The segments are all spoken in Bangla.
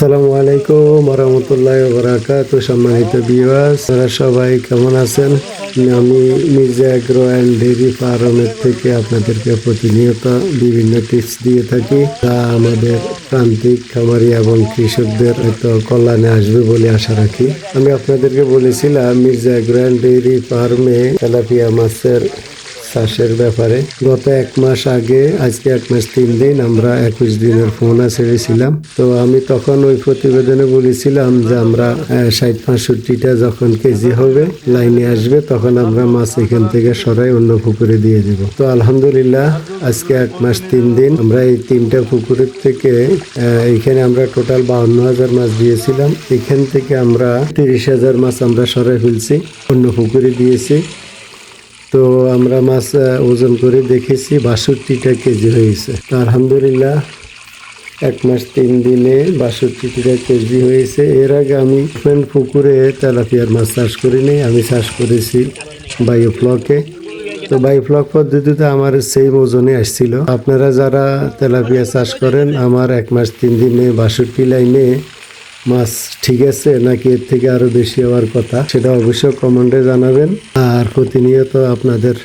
আসসালামু আলাইকুম ওয়া বারাকাতুহু। সম্মানিত ভিউয়ার্স, আপনারা সবাই কেমন আছেন? আমি মির্জা এগ্রো অ্যান্ড ডেইরি ফার্মের থেকে আপনাদেরকে প্রতিনিয়ত বিভিন্ন টিপস দিয়ে থাকি, যা আমাদের প্রান্তিক খামারি এবং কৃষকদের হয়তো কল্যাণে আসবে বলে আশা রাখি। আমি আপনাদেরকে বলেছিলাম মির্জা এগ্রো অ্যান্ড ডেইরি ফার্মে তেলাপিয়া মাছের চাষের ব্যাপারে। গত 1 মাস আগে, আজকে 1 মাস 3 দিন, আমরা 21 দিনের ফোনা ছেড়েছিলাম। তো আমি তখন ওই প্রতিবেদনে বলেছিলাম যে আমরা 60-65টা যখন কেজি হবে, লাইনে আসবে, তখন আমরা মাছ এখান থেকে সরাই অন্য পুকুরে দিয়ে দিব। তো আলহামদুলিল্লাহ, আজকে 1 মাস 3 দিন আমরা এই 3টা পুকুরের থেকে এখানে আমরা টোটাল 52,000 মাছ দিয়েছিলাম। এখান থেকে আমরা 30,000 মাছ আমরা সরাই ফেলছি, অন্য পুকুরে দিয়েছি। তো আমরা মাছ ওজন করে দেখেছি 62টা কেজি হয়েছে। তো আলহামদুলিল্লাহ, 1 মাস 3 দিনে 62টা কেজি হয়েছে। এর আগে আমি পুকুরে তেলাপিয়ার মাছ চাষ করিনি, আমি চাষ করেছি বায়োফ্লকে। তো বায়োফ্লক পদ্ধতিতে আমার সেই ওজনে আসছিল। আপনারা যারা তেলাপিয়া চাষ করেন, আমার 1 মাস 3 দিনে 62 লাইনে মাছ ঠিক আছে নাকি এর থেকে আরো বেশি হওয়ার কথা, সেটা অবশ্যই কমেন্টে জানাবেন। আর প্রতিনিয়ত আপনাদের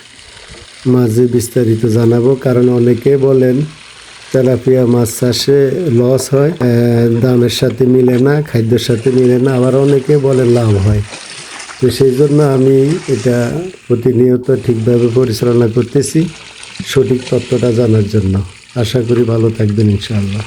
মাঝে বিস্তারিত জানাবো, কারণ অনেকে বলেন তেলাপিয়া মাছ চাষে লস হয়, দামের সাথে মিলে না, খাদ্যের সাথে মিলে না, আবার অনেকে বলেন লাভ হয়। তো সেই জন্য আমি এটা প্রতিনিয়ত ঠিকভাবে পরিচালনা করতেছি, সঠিক তথ্যটা জানার জন্য। আশা করি ভালো থাকবেন ইনশাআল্লাহ।